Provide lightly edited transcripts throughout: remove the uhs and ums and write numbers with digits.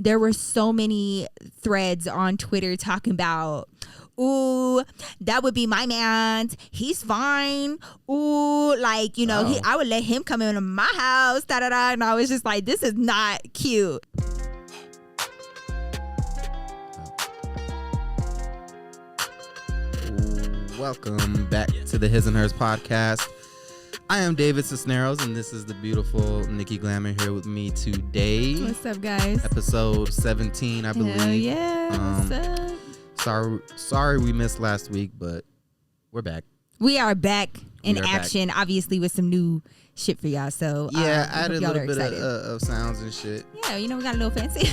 there were so many threads on Twitter talking about, ooh, that would be my man. He's fine. Ooh, like, you know, I would let him come into my house. Da da da. And I was just like, this is not cute. Welcome back to the HISxHERS Podcast. I am David Cisneros, and this is the beautiful Nikki Glamour here with me today. What's up, guys? Episode 17, I believe. Hell yeah. What's up? Sorry we missed last week, but we're back. We are back in action, obviously, with some new shit for y'all. So yeah, I added a little bit of sounds and shit. Yeah, you know, we got a little fancy.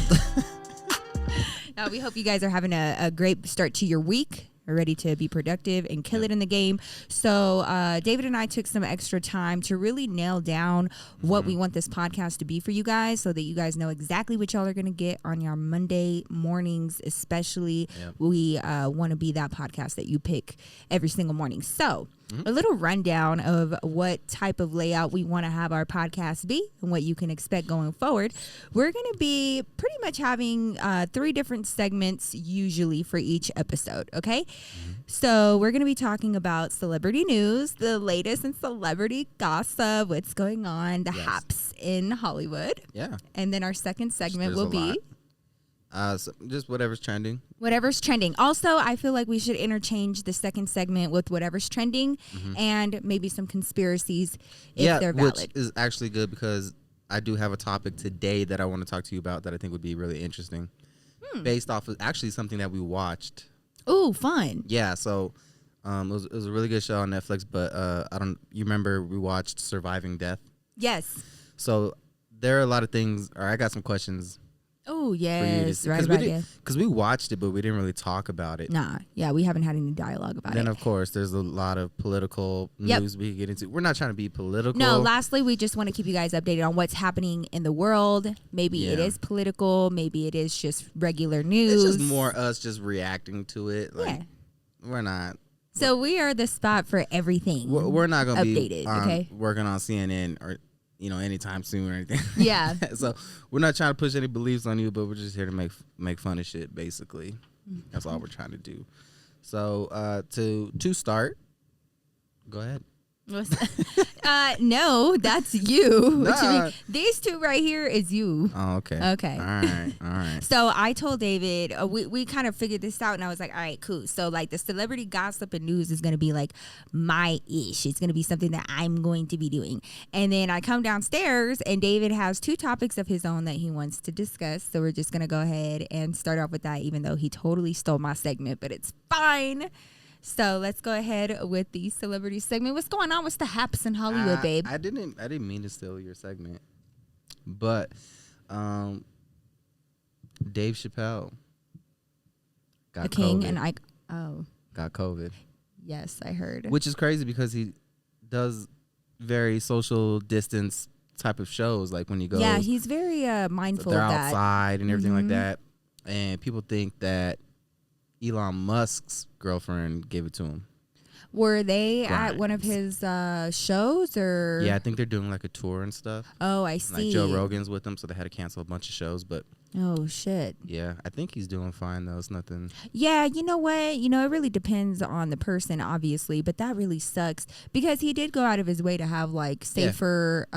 We hope you guys are having a great start to your week. Are ready to be productive and kill it in the game. So David and I took some extra time to really nail down what we want this podcast to be for you guys, so that you guys know exactly what y'all are going to get on your Monday mornings, especially. We want to be that podcast that you pick every single morning. So a little rundown of what type of layout we want to have our podcast be and what you can expect going forward. We're going to be pretty much having 3 different segments usually for each episode, okay? So we're going to be talking about celebrity news, the latest in celebrity gossip, what's going on, the haps in Hollywood. Yeah. And then our second segment will be... So just whatever's trending. Whatever's trending. Also, I feel like we should interchange the second segment with whatever's trending and maybe some conspiracies if they're valid. Which is actually good, because I do have a topic today that I want to talk to you about that I think would be really interesting. Based off of actually something that we watched. Ooh, fun. Yeah, so it was a really good show on Netflix, but you remember we watched Surviving Death? Yes. So there are a lot of things, or I got some questions. Oh, yes. Right. Because we watched it, but we didn't really talk about it. Nah. Yeah, we haven't had any dialogue about it. Then, of course, there's a lot of political news we can get into. We're not trying to be political. No, lastly, we just want to keep you guys updated on what's happening in the world. Maybe it is political. Maybe it is just regular news. It's just more us just reacting to it. Like, we're not. So we are the spot for everything. We're not going to be okay? working on CNN or anytime soon or anything. Yeah. So we're not trying to push any beliefs on you, but we're just here to make fun of shit, basically. That's all we're trying to do. So to start, go ahead. No, that's you. Nah. What you mean? These 2 right here is you. Oh, okay. Okay. All right. So I told David, we kind of figured this out, and I was like, all right, cool. So like the celebrity gossip and news is going to be like my ish. It's going to be something that I'm going to be doing. And then I come downstairs, and David has 2 topics of his own that he wants to discuss. So we're just going to go ahead and start off with that, even though he totally stole my segment, but it's fine. So let's go ahead with the celebrity segment. What's going on? What's the haps in Hollywood, babe? I didn't mean to steal your segment, but Dave Chappelle got the king COVID. And got COVID. Yes, I heard. Which is crazy, because he does very social distance type of shows, like when he goes. Yeah, he's very mindful of that. They're outside and everything like that, and people think that Elon Musk's girlfriend gave it to him. Were they at one of his shows, or? Yeah, I think they're doing like a tour and stuff. Oh, I see. Like Joe Rogan's with them, so they had to cancel a bunch of shows. But oh shit. Yeah, I think he's doing fine though. It's nothing. Yeah, you know what? You know, it really depends on the person, obviously, but that really sucks, because he did go out of his way to have like safer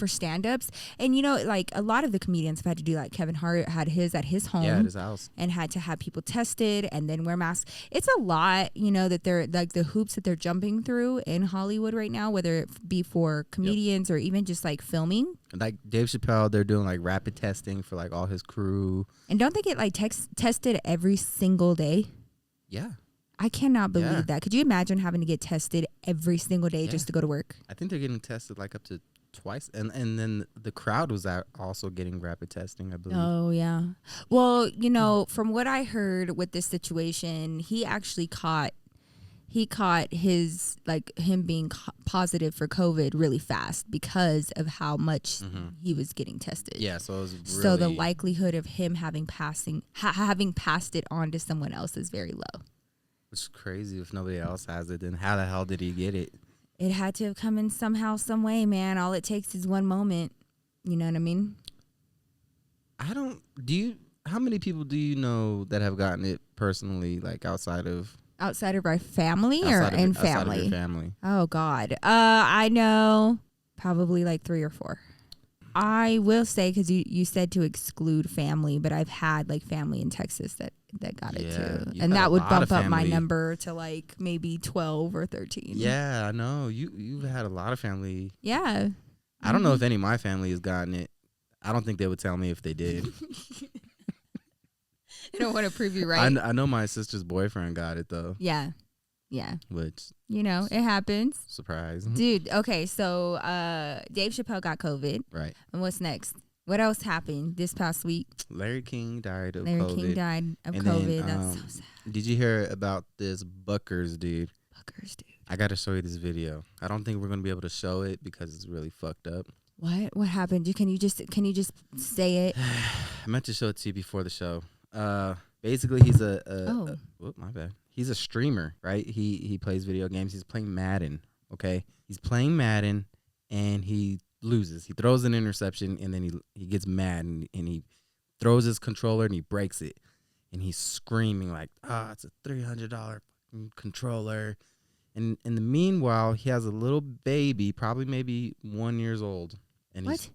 stand-ups, and you know, like a lot of the comedians have had to do, like Kevin Hart had his at his home, at his house, and had to have people tested and then wear masks. It's a lot, you know, that they're like the hoops that they're jumping through in Hollywood right now, whether it be for comedians or even just like filming. Like Dave Chappelle, they're doing like rapid testing for like all his crew. And don't they get like tested every single day? Yeah. I cannot believe that. Could you imagine having to get tested every single day just to go to work? I think they're getting tested like up to twice. And then the crowd was also getting rapid testing, I believe. Oh, yeah. Well, you know, from what I heard with this situation, he actually caught his, like, him being positive for COVID really fast because of how much he was getting tested. Yeah, so it was really... So the likelihood of him having passed it on to someone else is very low. It's crazy. If nobody else has it, then how the hell did he get it? It had to have come in somehow, some way, man. All it takes is one moment. You know what I mean? I don't. Do you? How many people do you know that have gotten it personally, like outside of our family or in family? Outside of your family. Oh God, I know probably like 3 or 4. I will say, because you said to exclude family, but I've had like family in Texas that got it too, and that would bump up my number to like maybe 12 or 13. Yeah, I know you've had a lot of family. Yeah, I don't know if any of my family has gotten it. I don't think they would tell me if they did. I don't want to prove you right. I know my sister's boyfriend got it though. Yeah. Which, it happens. Surprise. Dude, okay, so Dave Chappelle got COVID. Right. And what's next? What else happened this past week? Larry King died of COVID. Larry King died of COVID. That's so sad. Did you hear about this Buckers dude? Buckers dude. I got to show you this video. I don't think we're going to be able to show it because it's really fucked up. What happened? Can you just say it? I meant to show it to you before the show. Basically, he's my bad. He's a streamer, right? He plays video games. He's playing Madden, okay? He's playing Madden, and he loses. He throws an interception, and then he gets mad, and he throws his controller, and he breaks it. And he's screaming like, it's a $300 controller. And in the meanwhile, he has a little baby, probably maybe 1 year old. And he's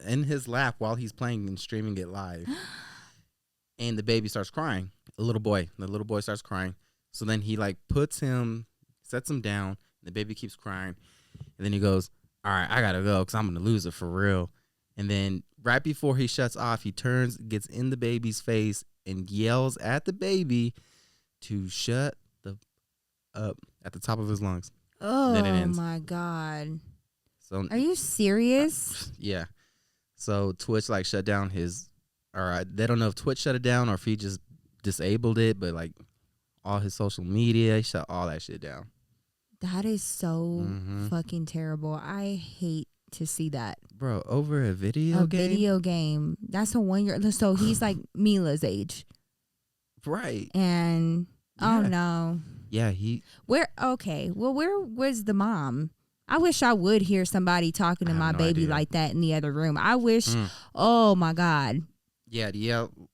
in his lap while he's playing and streaming it live. And the baby starts crying. The little boy starts crying. So then he like sets him down. The baby keeps crying. And then he goes, all right, I got to go because I'm going to lose it for real. And then right before he shuts off, he turns, gets in the baby's face and yells at the baby to shut up at the top of his lungs. Oh, my God. So, are you serious? Yeah. So Twitch like shut down they don't know if Twitch shut it down or if he just disabled it, but like all his social media, he shut all that shit down. That is so fucking terrible. I hate to see that. Bro, over a video game? A video game. That's a 1 year. So he's like Mila's age. Right. And, oh no. Yeah, where was the mom? I wish I would hear somebody talking to my baby like that in the other room. I wish, oh my God. Yeah.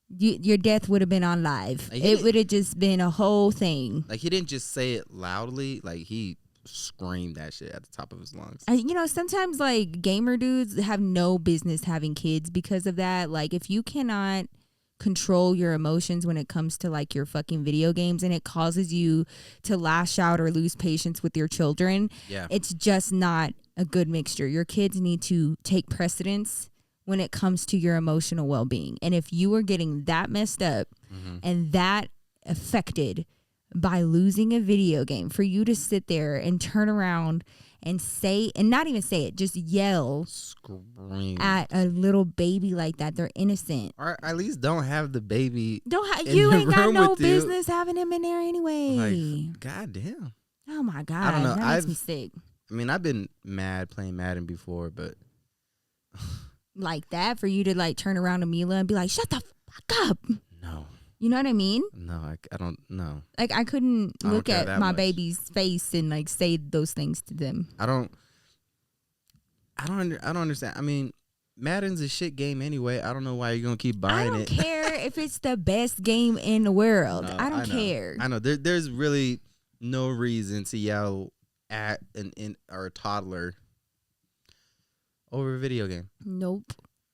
Your death would have been on live. Like it would have just been a whole thing. Like he didn't just say it loudly. Like he screamed that shit at the top of his lungs. Sometimes like gamer dudes have no business having kids because of that. Like if you cannot control your emotions when it comes to like your fucking video games and it causes you to lash out or lose patience with your children, it's just not a good mixture. Your kids need to take precedence when it comes to your emotional well-being. And if you are getting that messed up and that affected by losing a video game, for you to sit there and turn around and say, and not even say it, just yell, scream at a little baby like that. They're innocent. Or at least don't have the baby. You ain't got no business having him in there anyway. Like, goddamn. Oh my God. I don't know. That makes me sick. I mean, I've been mad playing Madden before, but like that, for you to like turn around to Mila and be like, shut the fuck up. No. You know what I mean? No, I don't know. Like I couldn't look at my baby's face and like say those things to them. I don't understand. I mean, Madden's a shit game anyway. I don't know why you're gonna keep buying it. I don't care if it's the best game in the world. No, I don't care. I know. There's really no reason to yell at or a toddler over a video game. Nope.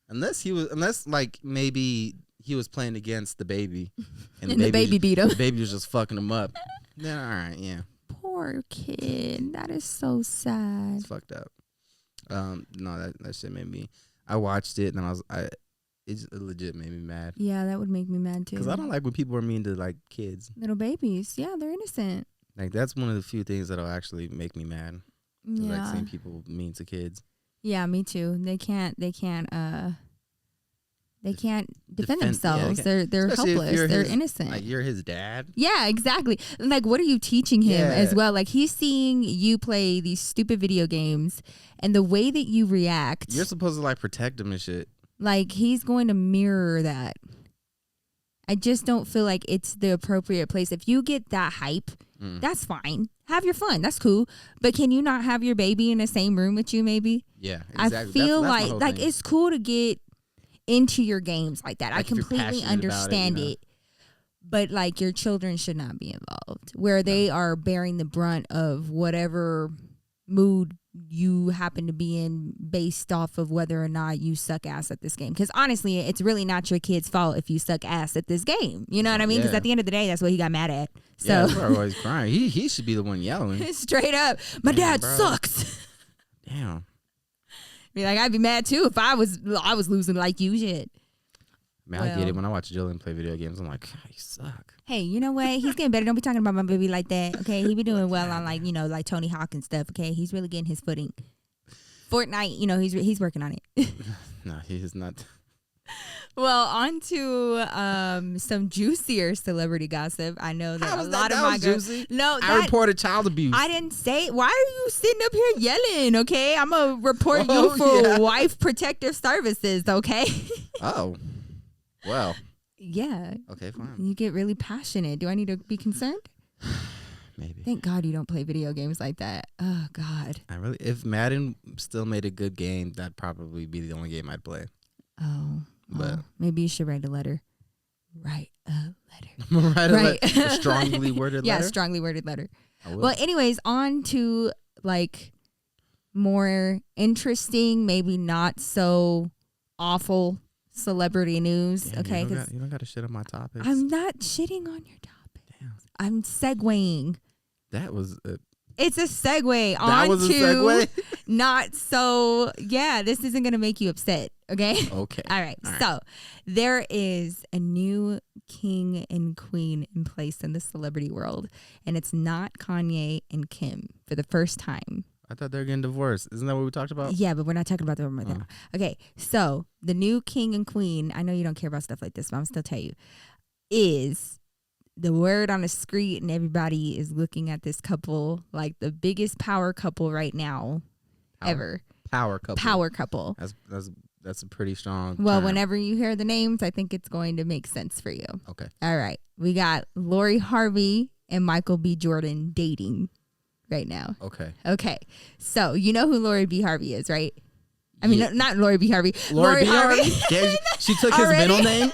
Unless like maybe he was playing against the baby, and the baby beat him. The baby was just fucking him up. Then all right, yeah. Poor kid. That is so sad. It's fucked up. No, that shit made me. I watched it and it legit made me mad. Yeah, that would make me mad too. Because I don't like when people are mean to like kids, little babies. Yeah, they're innocent. Like that's one of the few things that'll actually make me mad. Yeah. Like seeing people mean to kids. Yeah, me too. They can't defend themselves. Yeah, they're helpless. They're innocent. Like you're his dad. Yeah, exactly. Like what are you teaching him as well? Like he's seeing you play these stupid video games and the way that you react. You're supposed to like protect him and shit. Like he's going to mirror that. I just don't feel like it's the appropriate place. If you get that hype, that's fine. Have your fun. That's cool. But can you not have your baby in the same room with you maybe? Yeah, exactly. I feel that's like it's cool to get into your games like that. Like I completely understand it. But like your children should not be involved where they are bearing the brunt of whatever mood you happen to be in based off of whether or not you suck ass at this game. Because honestly, it's really not your kid's fault if you suck ass at this game. You know what I mean? Because at the end of the day, that's what he got mad at. So yeah, that's why I'm always crying. He should be the one yelling. Straight up. My dad sucks. Damn. Be like, I'd be mad too if I was losing like you shit. Man, I get it. When I watch Jillian play video games, I'm like, you suck. Hey, you know what? He's getting better. Don't be talking about my baby like that. Okay, he be doing well on like like Tony Hawk and stuff. Okay, he's really getting his footing. Fortnite, he's working on it. No, he is not. Well, on to some juicier celebrity gossip. I know that a lot of my girls. Juicy? No, I reported child abuse. I didn't say. Why are you sitting up here yelling? Okay, I'm gonna report you for wife protective services. Okay. Oh. Well. Yeah. Okay, fine. You get really passionate. Do I need to be concerned? Maybe. Thank God you don't play video games like that. Oh God. If Madden still made a good game, that'd probably be the only game I'd play. Oh. But maybe you should write a letter. Write a letter. Right. A strongly worded letter? Yeah, strongly worded letter. Well, anyways, on to like more interesting, maybe not so awful celebrity news. Damn, okay, you don't got to shit on my topics. I'm not shitting on your topic. Damn. I'm segueing. That was it's a segue that was a segue? Not so. Yeah, this isn't gonna make you upset. Okay. Okay. All right. So there is a new king and queen in place in the celebrity world, and it's not Kanye and Kim for the first time. I thought they were getting divorced. Isn't that what we talked about? Yeah, but we're not talking about them right now. Okay, so the new king and queen, I know you don't care about stuff like this, but I'm still tell you, is the word on the street, and everybody is looking at this couple like the biggest power couple right now ever. Power couple. Power couple. That's a pretty strong Well, term. whenever you hear the names, I think it's going to make sense for you. Okay. All right. We got Lori Harvey and Michael B. Jordan dating right now. Okay. Okay. So you know who Lori B. Harvey is, right? I mean, not Lori B. Harvey. Lori B. Harvey? Yeah, she took his middle name?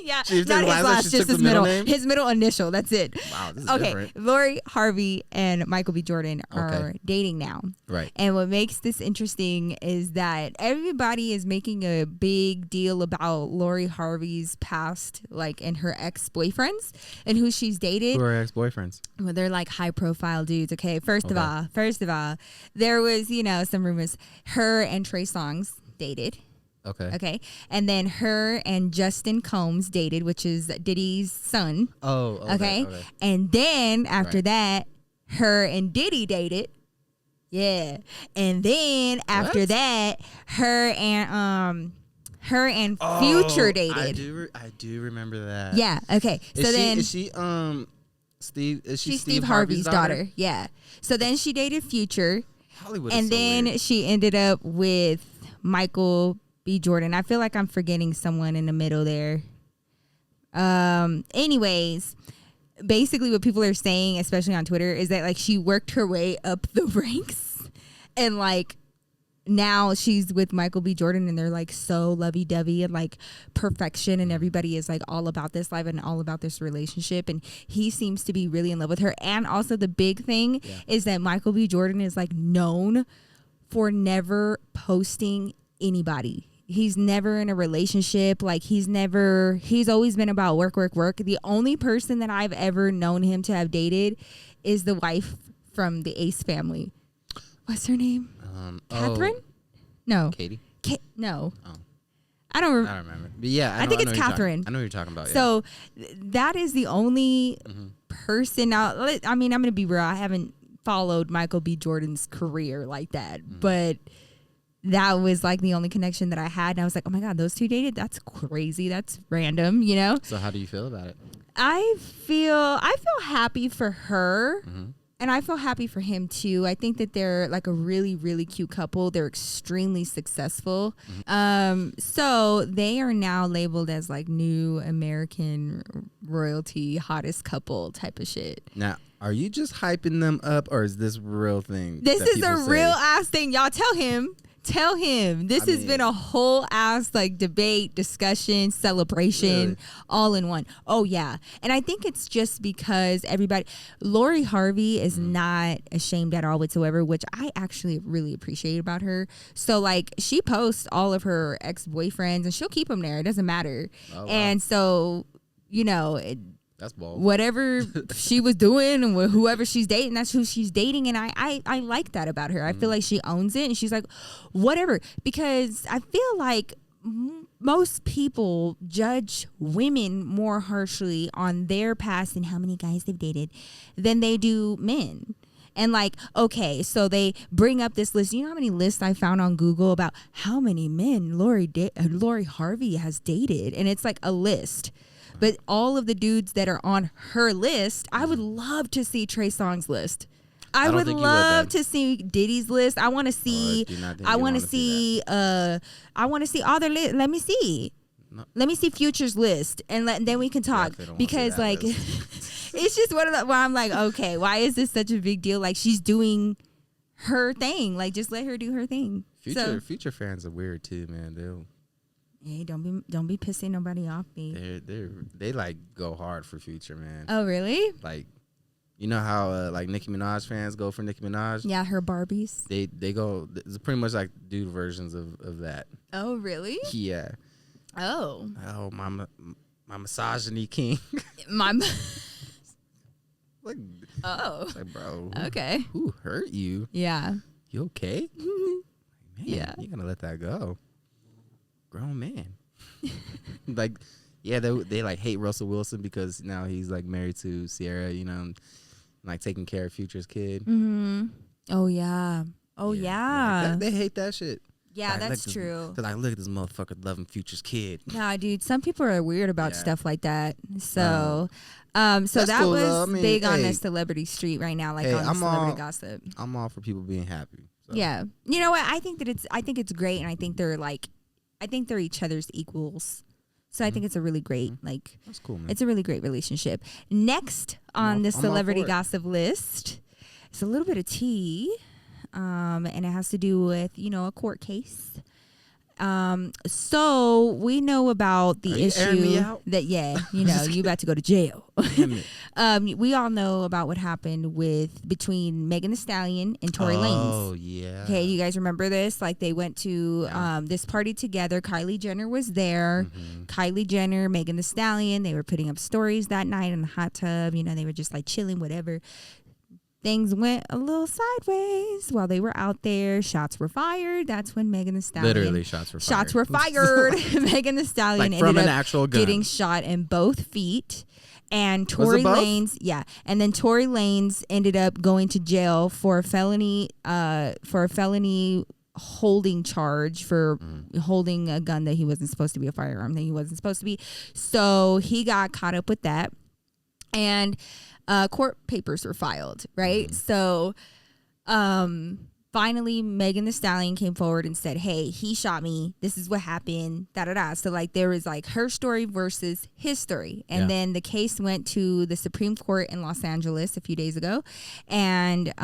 Yeah, she not his last, just his middle. Name? His middle initial. That's it. Wow, this is different. Lori Harvey and Michael B. Jordan are dating now. Right. And what makes this interesting is that everybody is making a big deal about Lori Harvey's past, like, and her ex-boyfriends and who she's dated. Who are ex-boyfriends? Well, they're like high-profile dudes. Okay, first of all, there was some rumors. Her and Trey Songz dated. Okay. And then her and Justin Combs dated, which is Diddy's son. Oh, okay. And then after that, her and Diddy dated. Yeah. And then after that, her and Future dated. I do remember that. Yeah. Okay. Is she Steve Harvey's daughter? Yeah. So then she dated Future. Hollywood. And then weird. she ended up with Michael B. Jordan. I feel like I'm forgetting someone in the middle there. Anyways, basically what people are saying, especially on Twitter, is that like she worked her way up the ranks and like now she's with Michael B. Jordan and they're like so lovey-dovey and like perfection and everybody is like all about this life and all about this relationship and he seems to be really in love with her. And also the big thing is that Michael B. Jordan is like known for never posting anybody. He's never in a relationship. Like he's always been about work. The only person that I've ever known him to have dated is the wife from the Ace family. What's her name? Catherine? No. Katie? No. Oh. I don't remember. But yeah, I think it's Catherine. I know what you're talking about. So that is the only person. Now, I mean, I'm going to be real. I haven't followed Michael B. Jordan's career like that, but that was like the only connection that I had. And I was like, oh my God, those two dated? That's crazy. That's random, you know? So how do you feel about it? I feel happy for her. And I feel happy for him too. I think that they're like a really, really cute couple. They're extremely successful. So they are now labeled as like new American royalty hottest couple type of shit. Now, are you just hyping them up or is this real thing? This is a real ass thing. Y'all tell him Tell him. This has been a whole ass like debate, discussion, celebration, all in one. Oh yeah. And I think it's just because Lori Harvey is not ashamed at all whatsoever, which I actually really appreciate about her. So like she posts all of her ex-boyfriends and she'll keep them there. It doesn't matter. Oh, wow. And so, you know, that's bold. Whatever she was doing and whoever she's dating, that's who she's dating. And I like that about her. I feel like she owns it and she's like, whatever. Because I feel like most people judge women more harshly on their past and how many guys they've dated than they do men. And like, okay, so they bring up this list. You know how many lists I found on Google about how many men Lori Harvey has dated? And it's like a list. But all of the dudes that are on her list, I would love to see Trey Songz's list. I would love to see Diddy's list. I want to see. I want to see. I want to see all their list. Let me see. No. Let me see Future's list, and then we can talk. Because like, it's just one of the. Where I'm like, okay, why is this such a big deal? Like she's doing her thing. Like just let her do her thing. Future fans are weird too, man. Hey, don't be pissing nobody off, me. They like go hard for Future, man. Oh, really? Like, you know how like Nicki Minaj fans go for Nicki Minaj? Yeah, her Barbies. They go. It's pretty much like dude versions of that. Oh, really? Yeah. Oh, my misogyny king. Like, like, bro. Okay. Who hurt you? Yeah. You okay? Man, yeah. You gotta let that go. Grown man. Like, yeah, they like hate Russell Wilson because now he's like married to Sierra, you know, and like taking care of Future's kid. Mm-hmm. Oh yeah. Oh yeah. They hate that shit. Yeah, like, that's true. They're like, look at this motherfucker loving Future's kid. Nah, dude, some people are weird about stuff like that. So, so that cool, was big on the celebrity street right now, like on the celebrity gossip. I'm all for people being happy. So. Yeah, you know what? I think it's great, and I think they're each other's equals. So I think it's a really great, like, that's cool, man. It's a really great relationship. Next on the celebrity gossip list is a little bit of tea. And it has to do with, you know, a court case. So we know about the issue that, you know, you about to go to jail. We all know about what happened between Megan Thee Stallion and Tory Lanez. Oh, yeah. Okay, you guys remember this? Like they went to this party together. Kylie Jenner was there. Mm-hmm. Kylie Jenner, Megan Thee Stallion, they were putting up stories that night in the hot tub. You know, they were just like chilling, whatever. Things went a little sideways while they were out there. Shots were fired. That's when Megan Thee Stallion. Literally, shots were fired. Shots were fired. Megan Thee Stallion like ended up getting shot in both feet. And Tory Lanez, and then Tory Lanez ended up going to jail for a felony holding charge for holding a gun that he wasn't supposed to be, a firearm that he wasn't supposed to be. So he got caught up with that. And court papers were filed, right? Mm-hmm. So finally, Megan Thee Stallion came forward and said, hey, he shot me. This is what happened, da-da-da. So, like, there was, like, her story versus his story. And then the case went to the Supreme Court in Los Angeles a few days ago. And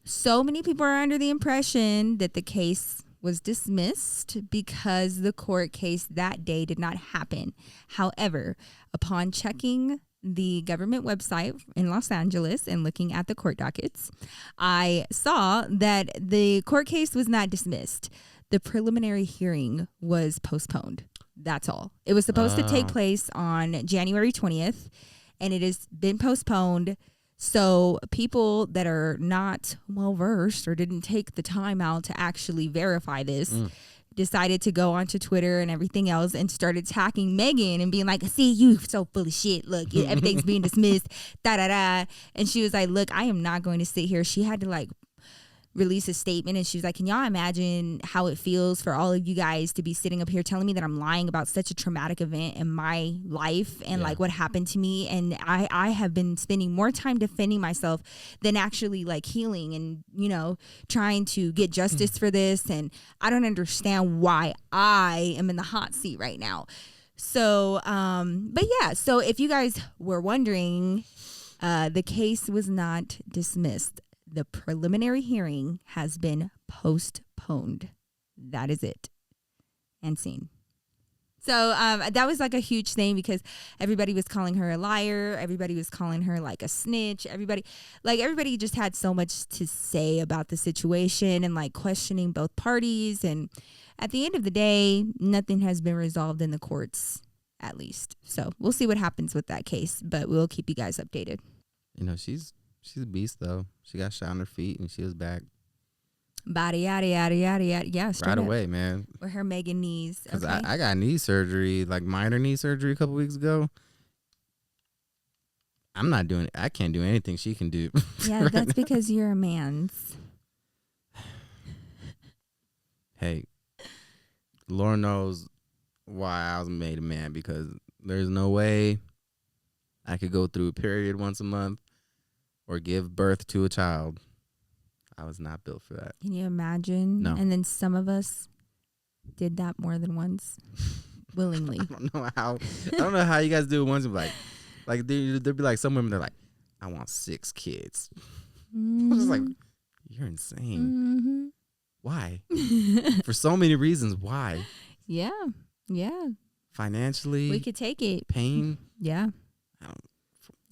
so many people are under the impression that the case was dismissed because the court case that day did not happen. However, upon checking the government website in Los Angeles and looking at the court dockets, I saw that the court case was not dismissed. The preliminary hearing was postponed. That's all. It was supposed to take place on January 20th, and it has been postponed. So people that are not well-versed or didn't take the time out to actually verify this decided to go onto Twitter and everything else and started attacking Megan and being like, see, you so full of shit. Look, everything's being dismissed, da-da-da. And she was like, look, I am not going to sit here. She had to, like, release a statement, and she was like, can y'all imagine how it feels for all of you guys to be sitting up here telling me that I'm lying about such a traumatic event in my life and like what happened to me, and I have been spending more time defending myself than actually like healing and, you know, trying to get justice for this, and I don't understand why I am in the hot seat right now. So but yeah, so if you guys were wondering, the case was not dismissed. The preliminary hearing has been postponed. postponed. That is it. And scene. So that was like a huge thing because everybody was calling her a liar. Everybody was calling her like a snitch. Everybody just had so much to say about the situation and like questioning both parties. And at the end of the day, nothing has been resolved in the courts, at least. So we'll see what happens with that case, but we'll keep you guys updated. You know, she's a beast though. She got shot on her feet and she was back. Body yada yada yada yada. Yeah, right away, man. With her mega knees. Because okay. I got knee surgery, like minor knee surgery a couple weeks ago. I can't do anything she can do. Yeah, right that's now. Because you're a man's. Hey, Lord knows why I was made a man, because there's no way I could go through a period once a month or give birth to a child. I was not built for that. Can you imagine? No. And then some of us did that more than once, willingly. I don't know how you guys do it once. And like there'd be like some women, they're like, I want 6 kids. Mm-hmm. I was just like, you're insane. Mm-hmm. Why? For so many reasons. Why? Yeah. Financially. We could take it. Pain. Yeah.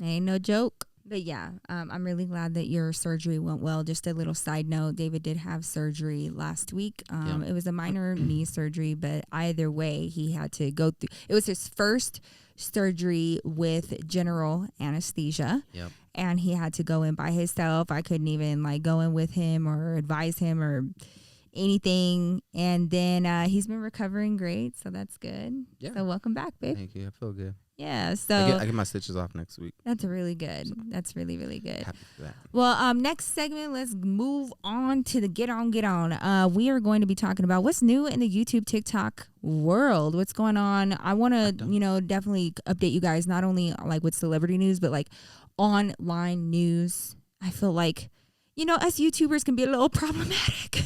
Ain't no joke. But yeah, I'm really glad that your surgery went well. Just a little side note, David did have surgery last week. It was a minor knee surgery, but either way, he had to go through. It was his first surgery with general anesthesia. Yep. And he had to go in by himself. I couldn't even like go in with him or advise him or anything. And then he's been recovering great, so that's good. Yeah. So welcome back, babe. Thank you. I feel good. Yeah, so I get my stitches off next week. That's really good. So that's really, really good. Happy for that. Well, next segment, let's move on to the Get On. We are going to be talking about what's new in the YouTube, TikTok world. What's going on? I want to, definitely update you guys, not only like with celebrity news, but like online news. I feel like, us YouTubers can be a little problematic.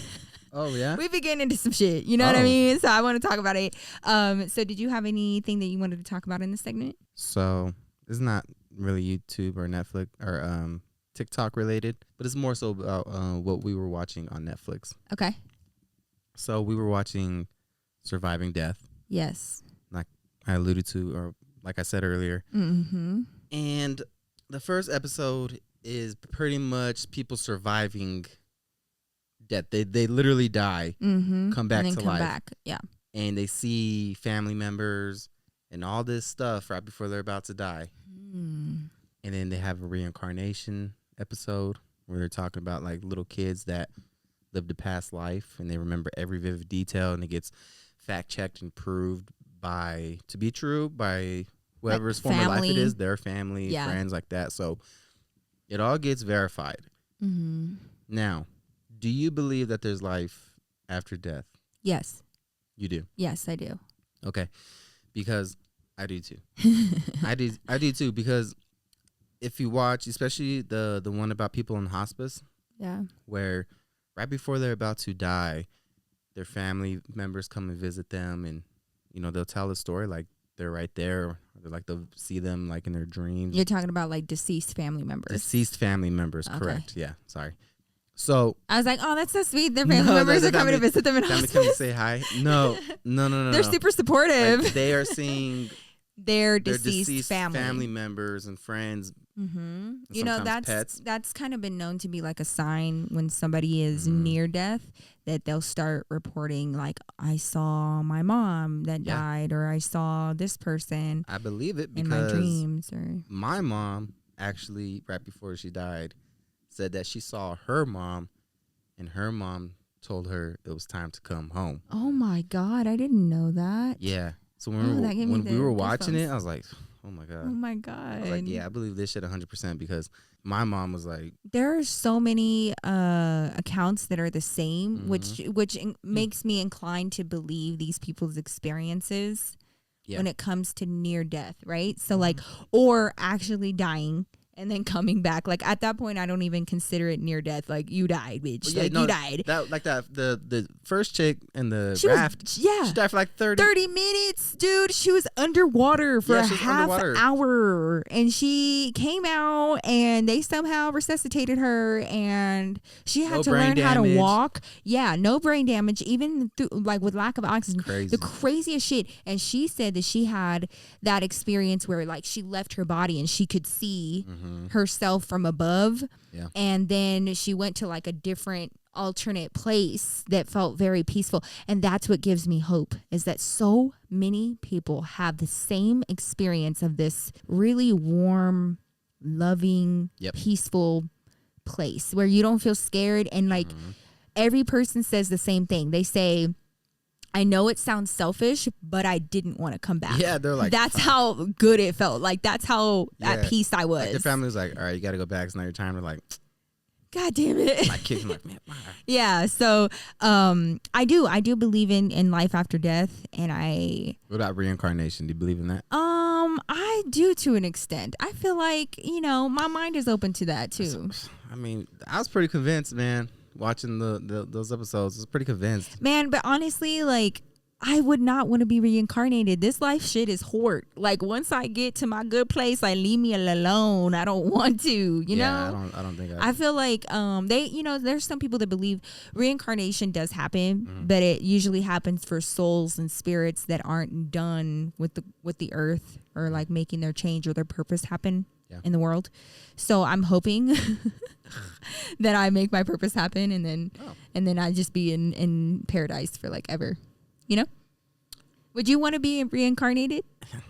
Oh, yeah? We be getting into some shit. You know what I mean? So I want to talk about it. So did you have anything that you wanted to talk about in this segment? So it's not really YouTube or Netflix or TikTok related, but it's more so about what we were watching on Netflix. Okay. So we were watching Surviving Death. Yes. Like I alluded to, or like I said earlier. Mm-hmm. And the first episode is pretty much people surviving death. They literally die, come back to life. Yeah. And they see family members and all this stuff right before they're about to die. Mm. And then they have a reincarnation episode where they're talking about like little kids that lived a past life and they remember every vivid detail, and it gets fact checked and proved to be true by whoever's like former life it is, their family, friends, like that. So it all gets verified. Mm-hmm. Now, do you believe that there's life after death? Yes. You do? Yes, I do. Okay. Because I do too. I do too, because if you watch, especially the one about people in hospice, where right before they're about to die, their family members come and visit them, and they'll tell the story like they're right there, or they'll see them like in their dreams. You're talking about like deceased family members. Deceased family members, okay. Correct. Yeah, sorry. So I was like, oh, that's so sweet. Their family members are coming to visit them in hospice. Come to say hi. No. They're super supportive. Like, they are seeing their deceased family members and friends. Mm-hmm. That's kind of been known to be like a sign when somebody is near death, that they'll start reporting like, I saw my mom that died, or I saw this person. I believe it because in my dreams. Or my mom actually, right before she died, said that she saw her mom, and her mom told her it was time to come home. Oh my God, I didn't know that. Yeah. So when we were watching it, I was like, oh my God. Oh my God. I was like, yeah, I believe this shit 100%, because my mom was like, there are so many accounts that are the same, which makes me inclined to believe these people's experiences when it comes to near death, right? So like, or actually dying and then coming back. Like at that point, I don't even consider it near death. Like you died, bitch. Well, yeah, like no, you died. The first chick in the She raft. she died for like 30 minutes, dude. She was underwater for a half hour, and she came out, and they somehow resuscitated her, and she had to learn how to walk. Yeah, no brain damage, even like with lack of oxygen. Crazy. The craziest shit. And she said that she had that experience where like she left her body and she could see herself from above. Yeah. And then she went to like a different alternate place that felt very peaceful. And that's what gives me hope, is that so many people have the same experience of this really warm, loving, peaceful place where you don't feel scared. And like every person says the same thing. They say, I know it sounds selfish, but I didn't want to come back. Yeah, they're like, that's how good it felt. Like that's how at peace I was. Like the family was like, all right, you got to go back. It's not your time. They're like, God damn it. Like kicking like, man. Yeah. So I do believe in life after death. And What about reincarnation? Do you believe in that? I do to an extent. I feel like, my mind is open to that too. I mean, I was pretty convinced, man. Watching those episodes, I was pretty convinced. Man, but honestly, like, I would not want to be reincarnated. This life shit is horde. Like, once I get to my good place, like, leave me alone. I don't want to, you know? I don't think I feel like there's some people that believe reincarnation does happen, but it usually happens for souls and spirits that aren't done with the earth or like making their change or their purpose happen in the world. So I'm hoping that I make my purpose happen, and then I just be in paradise for like ever. Would you want to be reincarnated?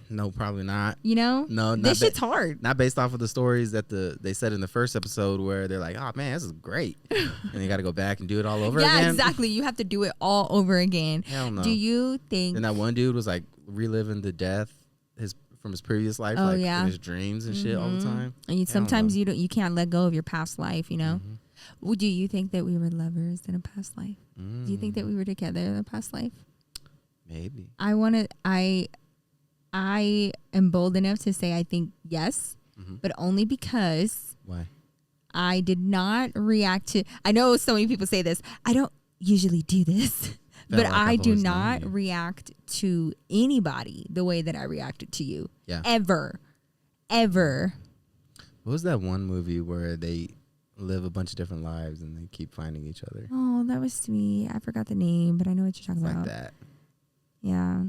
No, probably not. No, this shit's hard. Not based off of the stories that they said in the first episode where they're like, oh man, this is great, and you got to go back and do it all over again. Yeah, exactly. You have to do it all over again. Hell no. Do you think? And that one dude was like reliving the death from his previous life, in his dreams and shit all the time. And sometimes you can't let go of your past life. Well, do you think that we were lovers in a past life? Do you think that we were together in a past life? Maybe. I am bold enough to say I think yes, but only because why? I did not react to. I know so many people say this. I don't usually do this. But like I do not react to anybody the way that I reacted to you. Yeah. Ever. What was that one movie where they live a bunch of different lives and they keep finding each other? Oh, that was sweet. I forgot the name, but I know what you're talking about. Like that. Yeah.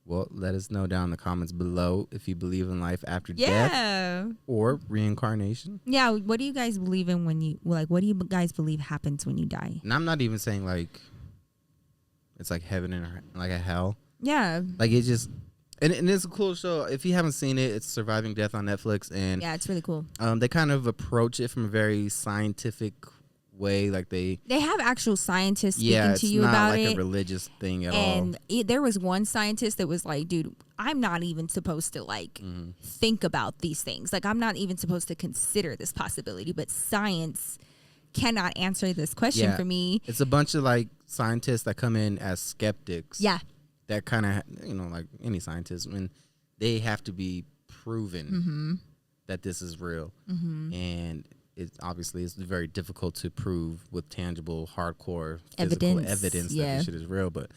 Well, let us know down in the comments below if you believe in life after death or reincarnation. Yeah. What do you guys believe in what do you guys believe happens when you die? And I'm not even saying like it's like heaven and like a hell. Yeah. Like it just, and it's a cool show. If you haven't seen it, it's Surviving Death on Netflix. And yeah, it's really cool. They kind of approach it from a very scientific way. Like they have actual scientists speaking to you about it. It's not like a religious thing at all. And there was one scientist that was like, dude, I'm not even supposed to like think about these things. Like I'm not even supposed to consider this possibility, but science cannot answer this question for me. It's a bunch of like scientists that come in as skeptics. Yeah. That kind of, like any scientist, when they have to be proven that this is real. And it's very difficult to prove with tangible, hardcore, physical evidence that this shit is real. But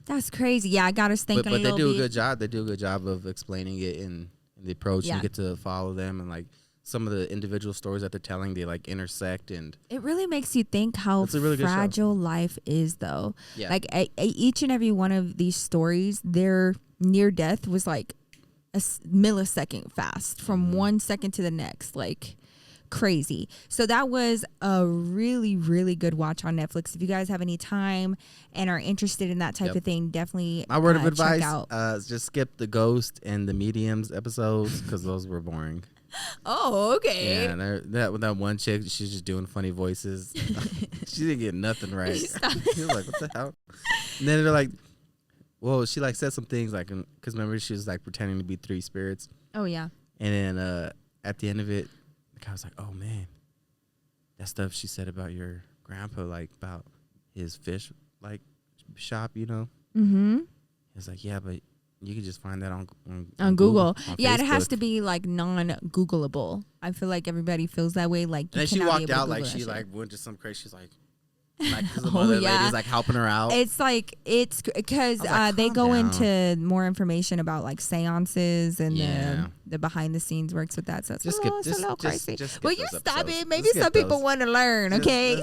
that's crazy. Yeah, I got us thinking. But they do a good job. They do a good job of explaining it in the approach. You get to follow them, and like some of the individual stories that they're telling, they like intersect, and it really makes you think how fragile life is, though. Yeah. Like each and every one of these stories, their near death was like a millisecond fast from 1 second to the next, like crazy. So that was a really, really good watch on Netflix. If you guys have any time and are interested in that type of thing, definitely my word of advice, just skip the Ghost and the Mediums episodes because those were boring. Oh, okay. Yeah, that one chick, she's just doing funny voices. She didn't get nothing right. She was like, what the hell? And then they're like, well, she like said some things like, because remember she was like pretending to be 3 spirits. Oh, yeah. And then at the end of it, the guy was like, oh man, that stuff she said about your grandpa, like about his fish like shop, Mm-hmm. It's like, yeah, but You can just find that on Google. On yeah, Facebook. It has to be like non-Googleable. I feel like everybody feels that way. Like, and then she walked out like she like went to some crazy. She's like the mother lady's like helping her out. It's like because they go down. into more information about like seances and the behind the scenes works with that. So it's a little crazy. Well, you stop it. Maybe some people want to learn. Okay,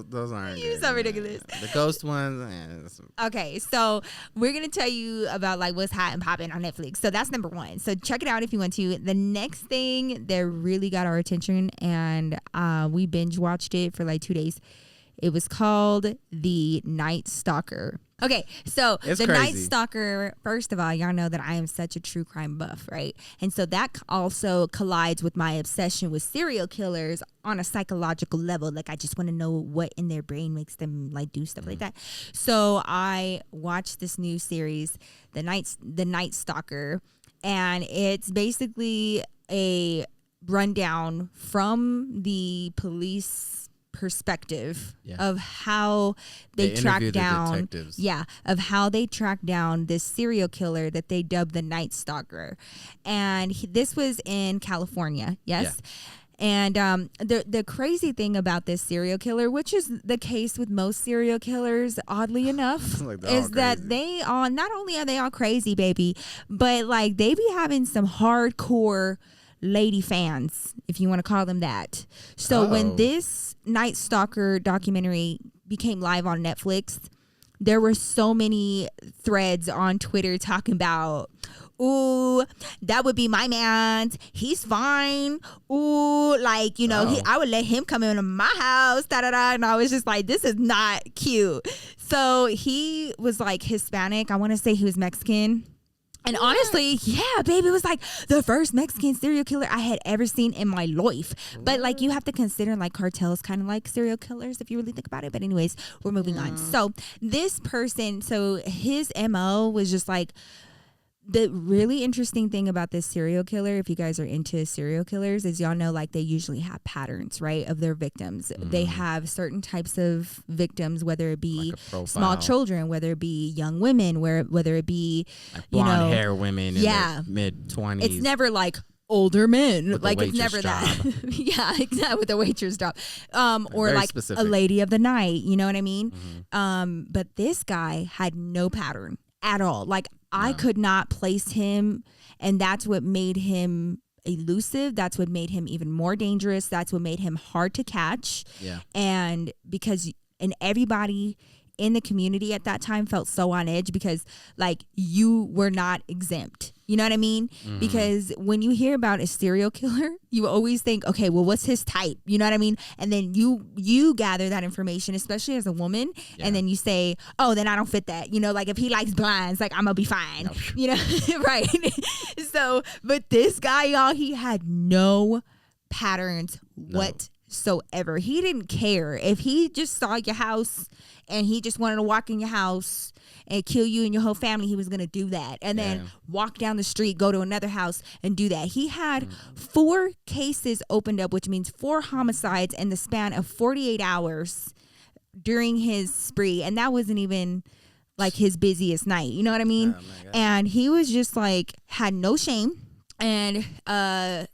those aren't. You're so ridiculous. The ghost ones. Okay, so we're gonna tell you about like what's hot and popping on Netflix. So that's number 1. So check it out if you want to. The next thing that really got our attention, and we binge watched it for like 2 days. It was called The Night Stalker. Okay, so it's The crazy. Night Stalker, first of all, y'all know that I am such a true crime buff, right? And so that also collides with my obsession with serial killers on a psychological level. Like, I just want to know what in their brain makes them like do stuff like that. So I watched this new series, The Night Stalker, and it's basically a rundown from the police perspective of how they track down of how they track down this serial killer that they dubbed the Night Stalker. And this was in California. And the crazy thing about this serial killer, which is the case with most serial killers, oddly enough, is that they all, not only are they all crazy, baby, but like they be having some hardcore lady fans, if you want to call them that. So when this Night Stalker documentary became live on Netflix, there were so many threads on Twitter talking about, ooh, that would be my man. He's fine. Ooh, like, you know, I would let him come into my house. Da da da. And I was just like, this is not cute. So he was like Hispanic. I want to say he was Mexican. And honestly, yeah, baby, it was like the first Mexican serial killer I had ever seen in my life. But like, you have to consider like cartels kind of like serial killers if you really think about it. But anyways, we're moving on. So this person, so his MO was just like, the really interesting thing about this serial killer, if you guys are into serial killers, is y'all know like they usually have patterns, right, of their victims. They have certain types of victims, whether it be like small children, whether it be young women, whether it be like blonde hair women in their mid-20s. It's never like older men, with like it's never job. that. Yeah, exactly, with a waitress job, or very like specific. A lady of the night. You know what I mean? But this guy had no pattern at all. Like, I could not place him, and that's what made him elusive. That's what made him even more dangerous. That's what made him hard to catch. Yeah. And everybody in the community at that time felt so on edge because like you were not exempt. You know what I mean? Because when you hear about a serial killer, you always think, okay, well, what's his type? You know what I mean? And then you gather that information, especially as a woman, and then you say, oh, then I don't fit that. You know, like if he likes blinds, like I'm gonna be fine. No. You know, right? So, but this guy, y'all, he had no patterns whatsoever. He didn't care if he just saw your house and he just wanted to walk in your house and kill you and your whole family. He was going to do that. And then walk down the street, go to another house and do that. He had 4 cases opened up, which means 4 homicides in the span of 48 hours during his spree. And that wasn't even like his busiest night. You know what I mean? Oh, and he was just like, had no shame. And then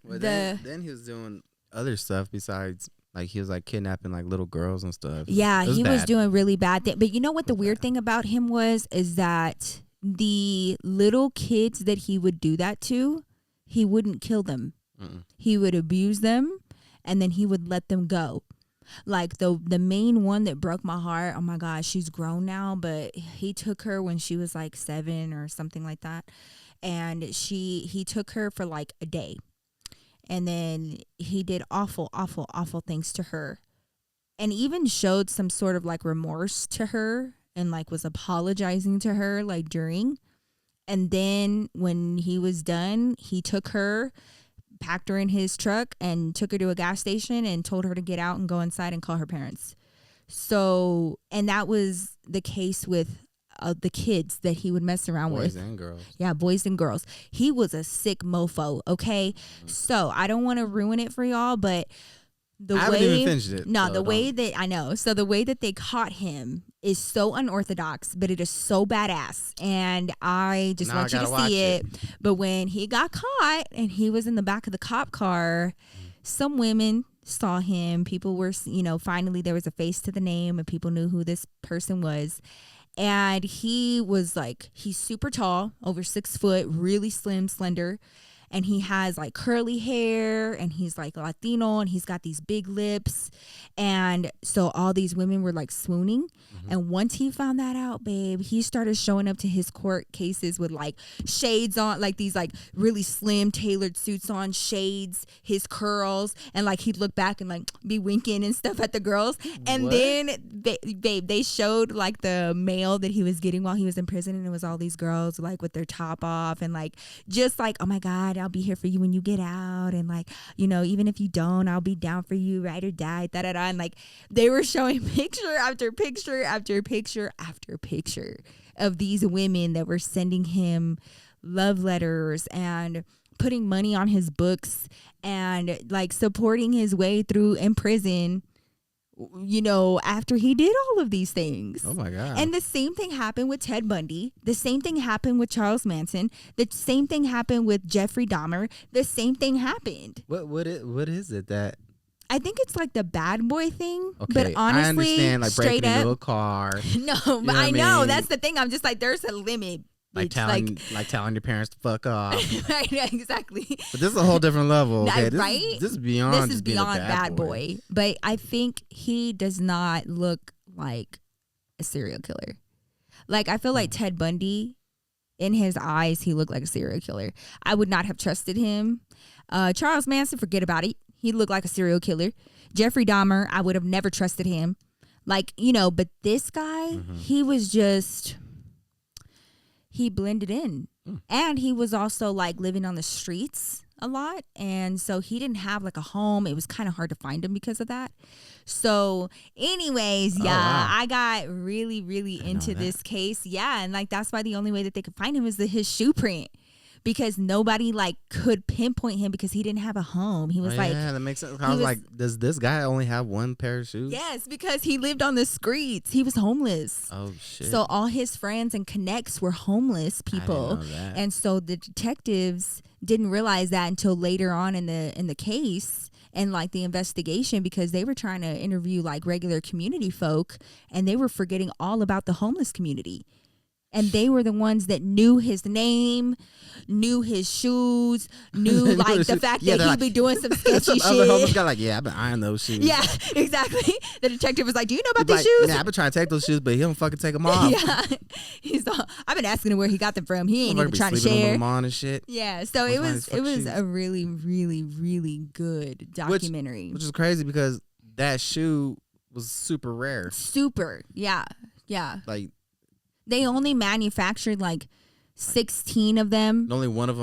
he was doing other stuff besides, like, he was like kidnapping like little girls and stuff. Yeah, he was doing really bad things. But you know what the weird thing about him is that the little kids that he would do that to, he wouldn't kill them. He would abuse them and then he would let them go. Like the main one that broke my heart, oh my gosh, she's grown now, but he took her when she was like 7 or something like that. And he took her for like a day. And then he did awful, awful, awful things to her. And even showed some sort of like remorse to her and like was apologizing to her like during. And then when he was done, he took her, packed her in his truck and took her to a gas station and told her to get out and go inside and call her parents. So, and that was the case with the kids that he would mess around with. Boys and girls. Yeah, boys and girls. He was a sick mofo, okay? So I don't want to ruin it for y'all, but I haven't even finished it. No, so the way that I know. So the way that they caught him is so unorthodox, but it is so badass. And I just want you to see it. But when he got caught and he was in the back of the cop car, some women saw him. People were, finally there was a face to the name and people knew who this person was. And he was like, he's super tall, over 6 foot, really slim, slender. And he has like curly hair and he's like Latino and he's got these big lips. And so all these women were like swooning. And once he found that out, babe, he started showing up to his court cases with like shades on, like these like really slim tailored suits on, shades, his curls. And like he'd look back and like be winking and stuff at the girls. And then, babe, they showed like the mail that he was getting while he was in prison. And it was all these girls like with their top off and like just like, oh my God, I'll be here for you when you get out. And like, even if you don't, I'll be down for you, ride or die, da-da-da. And like they were showing picture after picture after picture after picture of these women that were sending him love letters and putting money on his books and like supporting his way through in prison, after he did all of these things. Oh my God. And the same thing happened with Ted Bundy. The same thing happened with Charles Manson. The same thing happened with Jeffrey Dahmer. The same thing happened. What is it that? I think it's like the bad boy thing. Okay, but honestly, I understand like breaking into a car. No, but I know that's the thing. I'm just like, there's a limit. Like telling your parents to fuck off. Right, exactly. But this is a whole different level. Okay, right? This is beyond. This is beyond bad boy. But I think he does not look like a serial killer. Like I feel like Ted Bundy, in his eyes, he looked like a serial killer. I would not have trusted him. Charles Manson, forget about it. He looked like a serial killer. Jeffrey Dahmer, I would have never trusted him. Like, but this guy, he was just, he blended in. And he was also like living on the streets a lot. And so he didn't have like a home. It was kind of hard to find him because of that. So anyways, I got really, really into this case. Yeah. And like, that's why the only way that they could find him is his shoe print. Because nobody like could pinpoint him because he didn't have a home. He was like, yeah, that makes sense. I was like, does this guy only have one pair of shoes? Yes, because he lived on the streets. He was homeless. Oh shit! So all his friends and connects were homeless people, I didn't know that. And so the detectives didn't realize that until later on in the case and like the investigation, because they were trying to interview like regular community folk, and they were forgetting all about the homeless community. And they were the ones that knew his name, knew his shoes, knew like the fact that he'd be doing some sketchy shit. Other homeless guy like, yeah, I've been eyeing those shoes. Yeah, exactly. The detective was like, do you know about these shoes? Yeah, I've been trying to take those shoes, but he don't fucking take them off. Yeah, I've been asking him where he got them from. He ain't even trying to share. Them on and shit. Yeah, so it was a really, really, really good documentary. Which is crazy because that shoe was super rare. Super, yeah. Like, they only manufactured like 16 of them. Only one of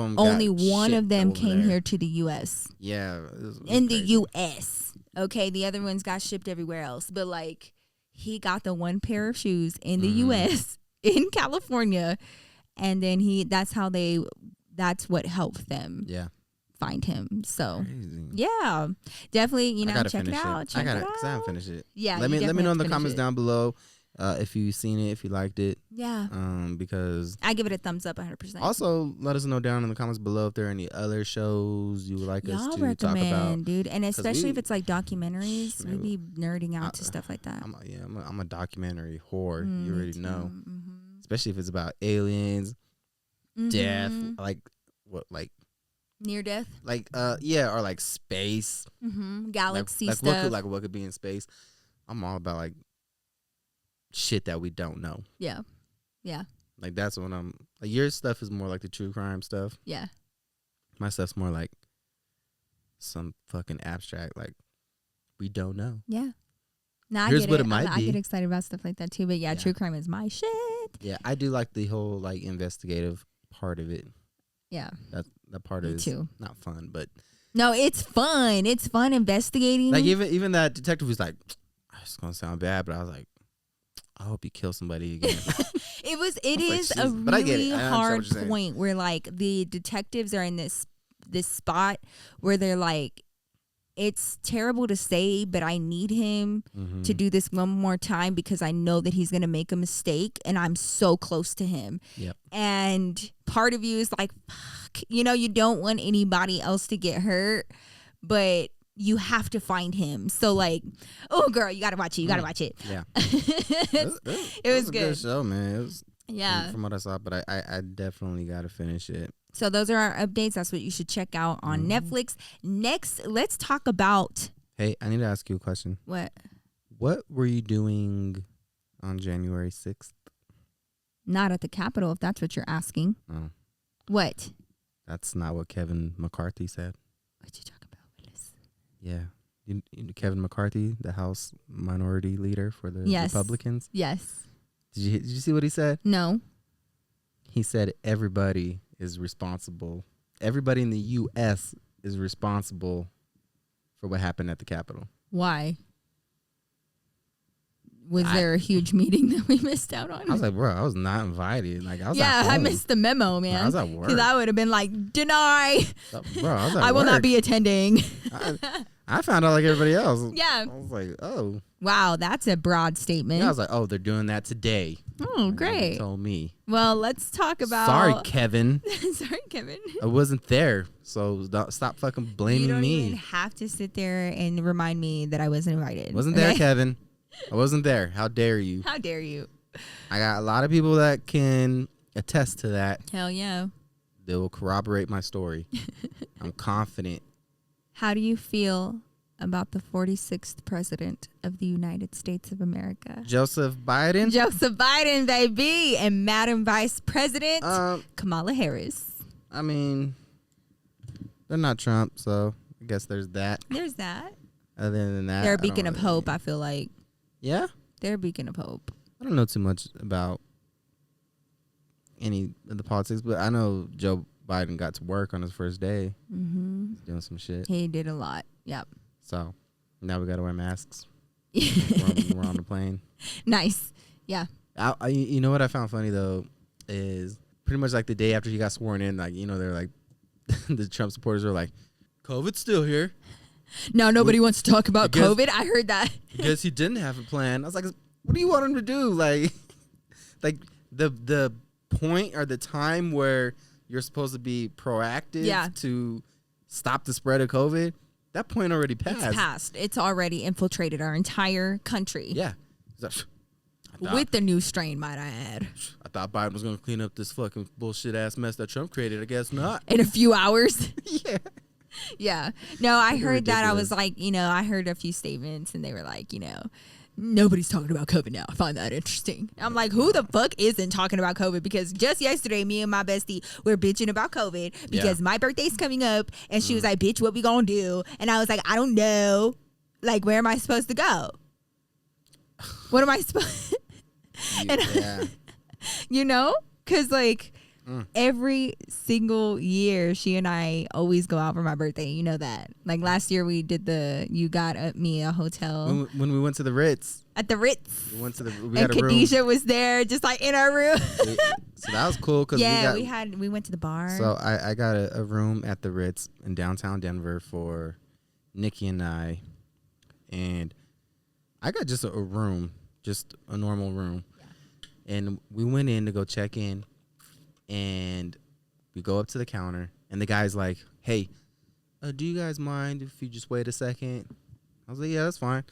them. Came here to the U.S. Yeah, it was in crazy. the U.S. Okay, the other ones got shipped everywhere else, but like he got the one pair of shoes in the U.S. in California, and then that's what helped them. Yeah. Find him. So crazy. Yeah, definitely. Check it out. I gotta, because I haven't finished it. Yeah. Let me know in the comments down below. If you've seen it, if you liked it. Yeah. Because I give it a thumbs up 100%. Also, let us know down in the comments below if there are any other shows you would like us to talk about, dude. And especially if it's like documentaries, we be nerding out to stuff like that. I'm a documentary whore. You already know. Especially if it's about aliens, death, like what, like near death, like or like space, galaxy like stuff. What could be in space. I'm all about like shit that we don't know. Yeah. Like that's when I'm like, your stuff is more like the true crime stuff. Yeah. My stuff's more like some fucking abstract, like we don't know. Yeah. No, Here's what it might be. I get excited about stuff like that too. But yeah, true crime is my shit. Yeah, I do like the whole like investigative part of it. Yeah. That part is not fun, but no, it's fun. It's fun investigating. Like even that detective was like, it's gonna sound bad, but I was like, I hope you kill somebody again. It is a really hard point where like the detectives are in this spot where they're like it's terrible to say, but I need him to do this one more time because I know that he's going to make a mistake and I'm so close to him. Yep. And part of you is like, fuck, you know, you don't want anybody else to get hurt, but you have to find him. So like, oh girl, you got to watch it. You got to watch it. Yeah. It was a good. good show, man. It was, yeah. From what I saw, but I definitely got to finish it. So those are our updates. That's what you should check out on Netflix. Next, let's talk about. Hey, I need to ask you a question. What? What were you doing on January 6th? Not at the Capitol, if that's what you're asking. Oh. What? That's not what Kevin McCarthy said. What you talking about, Willis? Yeah. Kevin McCarthy, the House Minority Leader for the Republicans. Yes. Did you see what he said? No. He said everybody is responsible. Everybody in the U.S. is responsible for what happened at the Capitol. Why? Was there a huge meeting that we missed out on? I was like, bro, I was not invited. Like, I was I missed the memo, man. I was at work. Because I would have been like, deny. Bro, I was at I will not be attending. I found out like everybody else. Yeah. I was like, oh. Wow, that's a broad statement. Yeah, I was like, oh, they're doing that today. Oh, great. They told me. Well, let's talk about. Sorry, Kevin. Sorry, Kevin. I wasn't there, so stop fucking blaming me. You don't even have to sit there and remind me that I wasn't invited. Wasn't there, Kevin. I wasn't there. How dare you? How dare you? I got a lot of people that can attest to that. Hell yeah. They will corroborate my story. I'm confident. How do you feel about the 46th president of the United States of America? Joseph Biden? Joseph Biden, baby. And Madam Vice President Kamala Harris. I mean, they're not Trump, so I guess there's that. There's that. Other than that, they're a beacon of hope, I feel like. Yeah? They're a beacon of hope. I don't know too much about any of the politics, but I know Joe Biden got to work on his first day. Mm-hmm. He's doing some shit. He did a lot. Yep. So now we got to wear masks. we're on the plane. Nice. Yeah. You know what I found funny, though, is pretty much like the day after he got sworn in, like, you know, they're like, the Trump supporters are like, COVID's still here. No, nobody wants to talk about COVID. I heard that. I guess he didn't have a plan. I was like, what do you want him to do? Like the point or the time where you're supposed to be proactive to stop the spread of COVID, that point already passed. It's passed. It's already infiltrated our entire country. Yeah. With the new strain, might I add. I thought Biden was going to clean up this fucking bullshit ass mess that Trump created. I guess not. In a few hours. Yeah. Yeah. No, I heard ridiculous. that. I was like, you know, I heard a few statements and they were like, you know, nobody's talking about COVID now. I find that interesting. I'm like, who the fuck isn't talking about COVID? Because just yesterday, me and my bestie were bitching about COVID because my birthday's coming up and she was like, bitch, what we gonna do? And I was like, I don't know. Like, where am I supposed to go? What am I supposed you know? Because, like, every single year, she and I always go out for my birthday. You know that. Like, last year, we did you got me a hotel. When we went to the Ritz. At the Ritz. We went to and Khadijah was there, just like in our room. So that was cool. Cause we went to the bar. So I got a room at the Ritz in downtown Denver for Nikki and I. And I got just a room, just a normal room. Yeah. And we went in to go check in. And we go up to the counter, and the guy's like, hey, do you guys mind if you just wait a second? I was like, yeah, that's fine.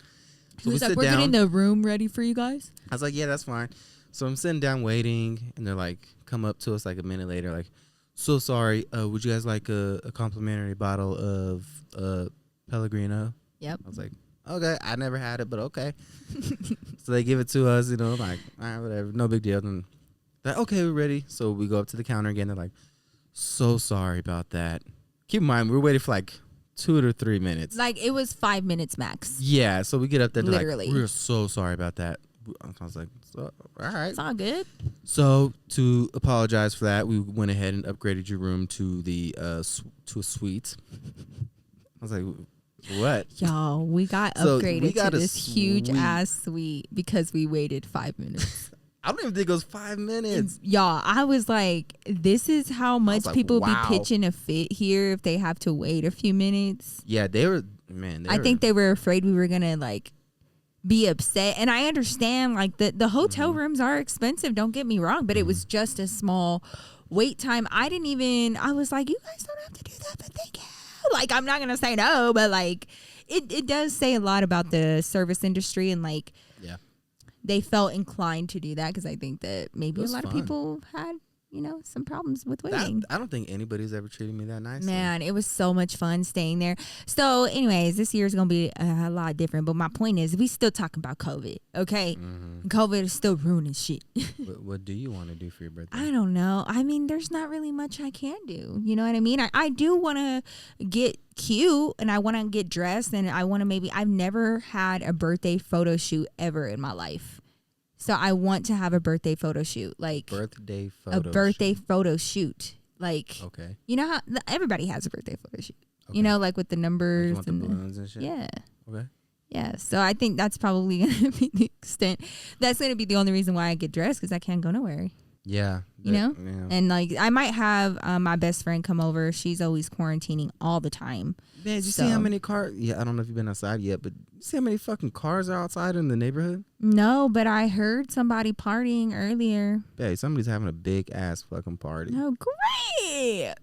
So he was like, we're getting the room ready for you guys. I was like, yeah, that's fine. So I'm sitting down waiting, and they're like, come up to us like a minute later, like, so sorry, would you guys like a complimentary bottle of Pellegrino? Yep. I was like, okay, I never had it, but okay. So they give it to us, you know, like, all right, whatever, no big deal. And like, okay, we're ready. So we go up to the counter again. They're like, so sorry about that. Keep in mind, we were waiting for like 2 to 3 minutes. Like, it was 5 minutes max. Yeah. So we get up there. They're literally. Like, we're so sorry about that. I was like, all right. It's all good. So to apologize for that, we went ahead and upgraded your room to to a suite. I was like, what? Y'all, we got upgraded to this huge ass suite because we waited 5 minutes. I don't even think it was 5 minutes. Y'all, I was like, this is how much people be pitching a fit here if they have to wait a few minutes. Yeah, they were Man, I think they were afraid we were gonna like be upset, and I understand like the hotel rooms are expensive. Don't get me wrong, but it was just a small wait time. I was like, you guys don't have to do that, but thank you. Like, I'm not gonna say no, but like, it does say a lot about the service industry, and like, they felt inclined to do that because I think that maybe a lot of people had, some problems with waiting. I don't think anybody's ever treated me that nicely. Man, it was so much fun staying there. So, anyways, this year is going to be a lot different. But my point is, we still talking about COVID, okay? COVID is still ruining shit. What do you want to do for your birthday? I don't know. I mean, there's not really much I can do. You know what I mean? I do want to get cute, and I want to get dressed, and I want to I've never had a birthday photo shoot ever in my life. So I want to have a birthday photo shoot, like birthday photo shoot, like okay. You know how everybody has a birthday photo shoot, like with the numbers like and the balloons and shit. Yeah. Okay. Yeah. So I think that's probably gonna be the extent. That's gonna be the only reason why I get dressed because I can't go nowhere. Yeah. Yeah. And like I might have my best friend come over. She's always quarantining all the time. Man, did you see how many cars? Yeah, I don't know if you've been outside yet, but you see how many fucking cars are outside in the neighborhood? No, but I heard somebody partying earlier. Yeah, somebody's having a big ass fucking party. Oh, great!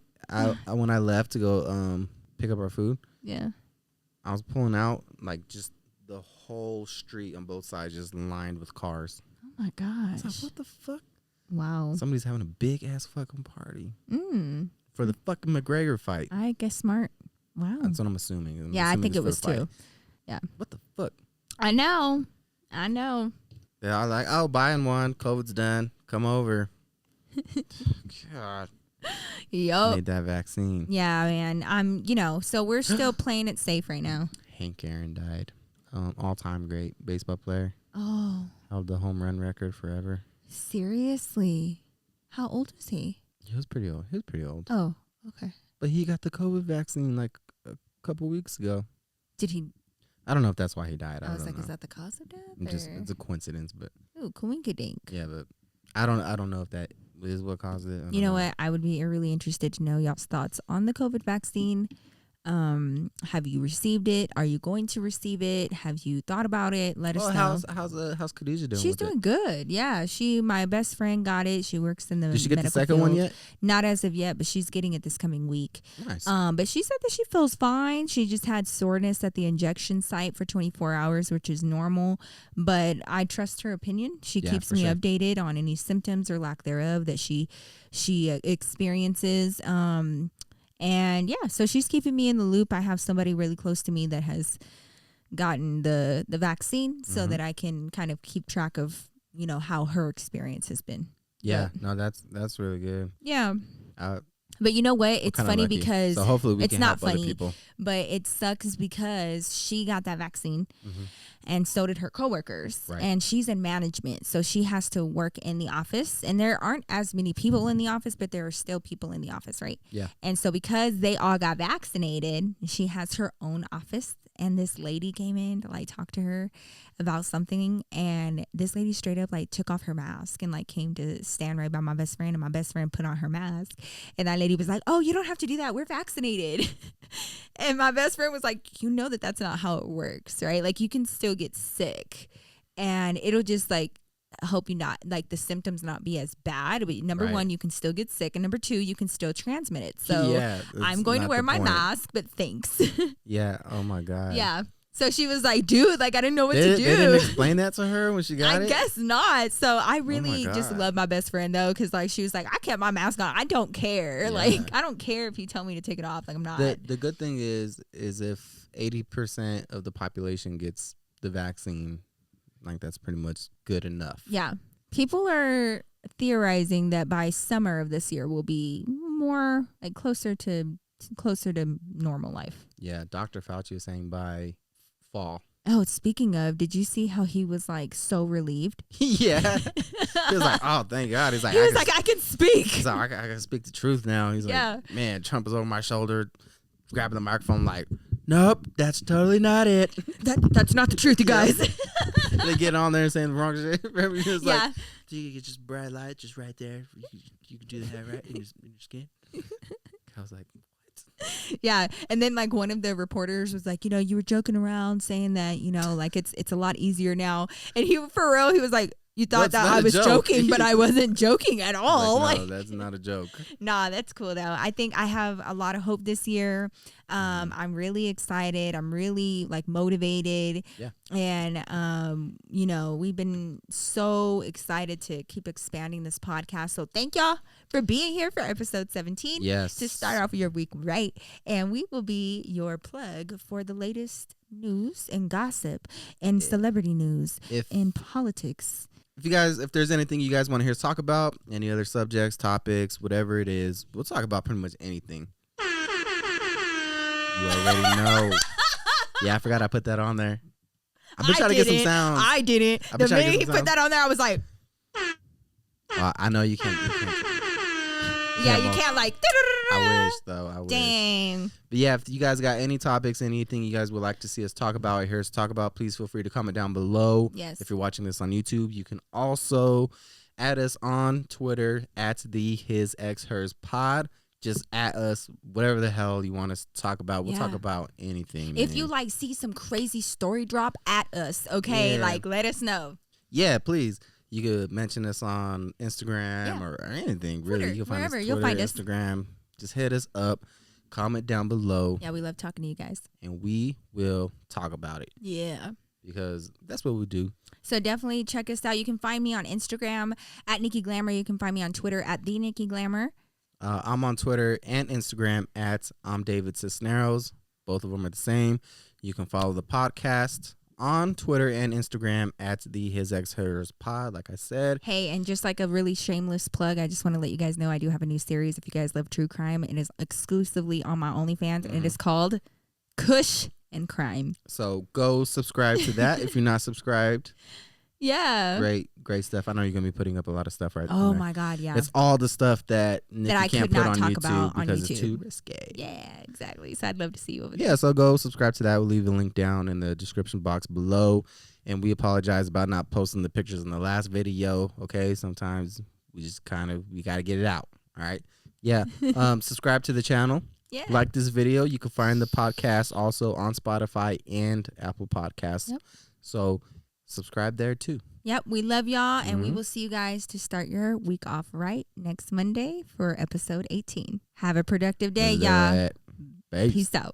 When I left to go pick up our food, I was pulling out like just the whole street on both sides just lined with cars. Oh my gosh! I was like, what the fuck? Wow. Somebody's having a big ass fucking party for the fucking McGregor fight. I guess smart. Wow. That's what I'm assuming. I think it was too. Yeah. What the fuck? I know. Yeah, I like, oh, buying one. COVID's done. Come over. God. Yup. Need that vaccine. Yeah, man. So we're still playing it safe right now. Hank Aaron died. All-time great baseball player. Oh. Held the home run record forever. Seriously? How old is he? He was pretty old. Oh, okay. But he got the COVID vaccine like a couple weeks ago. Did he? I don't know if that's why he died. I was like, know. Is that the cause of death? It's a coincidence, but. Ooh, coinkydink. Yeah, but I don't know if that is what caused it. You know what? I would be really interested to know y'all's thoughts on the COVID vaccine. Have you received it? Are you going to receive it? Have you thought about it? Let us know. How's Khadijah doing? She's doing good. Yeah, my best friend got it. She works in the Did she get the medical second field. one yet? Not as of yet, but she's getting it this coming week. Nice. But she said that she feels fine. She just had soreness at the injection site for 24 hours, which is normal. But I trust her opinion. She keeps me updated on any symptoms or lack thereof that she experiences. And yeah, so she's keeping me in the loop. I have somebody really close to me that has gotten the vaccine so that I can kind of keep track of, how her experience has been. Yeah, no, that's really good. Yeah. But you know what? It's funny lucky. because so hopefully we it's can not help funny, other people. But it sucks because she got that vaccine and so did her coworkers. Right. And she's in management, so she has to work in the office. And there aren't as many people in the office, but there are still people in the office, right? Yeah. And so because they all got vaccinated, she has her own office. And this lady came in to like talk to her about something, and this lady straight up like took off her mask and like came to stand right by my best friend, and my best friend put on her mask, and that lady was like, "Oh, you don't have to do that. We're vaccinated." And my best friend was like, that's not how it works, right? Like you can still get sick, and it'll just like hope you not like the symptoms not be as bad, but number one, you can still get sick, and number two, you can still transmit it. So I'm going to wear my mask, but thanks. Yeah. Oh my God. Yeah. So she was like, dude, like I didn't know what to do. They didn't explain that to her when she got it? I guess not. So I really just love my best friend though, because like she was like, I kept my mask on. I don't care. Yeah. Like I don't care if you tell me to take it off. Like I'm not. The good thing is if 80% of the population gets the vaccine, like that's pretty much good enough. Yeah. People are theorizing that by summer of this year will be more like closer to normal life. Yeah. Dr. Fauci is saying by fall. Oh, speaking of, did you see how he was like so relieved? Yeah. He was like, oh, thank God. He's like, I can speak. He's like, I can speak the truth now. He's like, man, Trump is over my shoulder, grabbing the microphone like, nope, that's totally not it. That's not the truth, you guys. They get on there and saying the wrong shit. Remember, he was like, do you get just bright light just right there? You can do that right in your skin. I was like, what? Yeah. And then like one of the reporters was like, you were joking around saying that, like it's a lot easier now. And he, for real, he was like, you thought that I was joking, but I wasn't joking at all. Like, no, that's not a joke. Nah, that's cool though. I think I have a lot of hope this year. I'm really excited. I'm really like motivated. Yeah. And we've been so excited to keep expanding this podcast. So thank y'all for being here for episode 17. Yes. To start off your week right. And we will be your plug for the latest news and gossip and celebrity news and politics. If there's anything you guys want to hear us talk about, any other subjects, topics, whatever it is, we'll talk about pretty much anything. You already know. Yeah, I forgot I put that on there. I've been trying to get some sounds. I didn't. The minute he put that on there, I was like, I know you can't. Yeah, you can't like. I wish though. I wish. Dang. But yeah, if you guys got any topics, anything you guys would like to see us talk about or hear us talk about, please feel free to comment down below. Yes. If you're watching this on YouTube, you can also add us on Twitter at the HISxHERS Pod. Just at us, whatever the hell you want us to talk about. We'll talk about anything. If you like see some crazy story drop at us, okay? Yeah. Like let us know. Yeah, please. You could mention us on Instagram or anything. Twitter, really, you can find us wherever. Twitter, You'll find us. Instagram. Just hit us up. Comment down below. Yeah, we love talking to you guys. And we will talk about it. Yeah. Because that's what we do. So definitely check us out. You can find me on Instagram at Nikki Glamour. You can find me on Twitter at The Nikki Glamour. I'm on Twitter and Instagram at I'm David Cisneros. Both of them are the same. You can follow the podcast on Twitter and Instagram at the HISxHERS Pod, like I said. Hey, and just like a really shameless plug, I just want to let you guys know I do have a new series. If you guys love true crime, it is exclusively on my OnlyFans, and it is called Kush and Crime. So go subscribe to that if you're not subscribed. Yeah. Great stuff. I know you're going to be putting up a lot of stuff right Oh, my God, yeah. It's all the stuff that Nikki can't put on YouTube because it's too risque. Yeah, exactly. So I'd love to see you over there. Yeah, so go subscribe to that. We'll leave a link down in the description box below. And we apologize about not posting the pictures in the last video, okay? Sometimes we just we got to get it out, all right? Yeah, subscribe to the channel. Yeah. Like this video. You can find the podcast also on Spotify and Apple Podcasts. Yep. So subscribe there too. Yep, we love y'all, and we will see you guys to start your week off right next Monday for episode 18. Have a productive day, y'all. Peace. Peace out.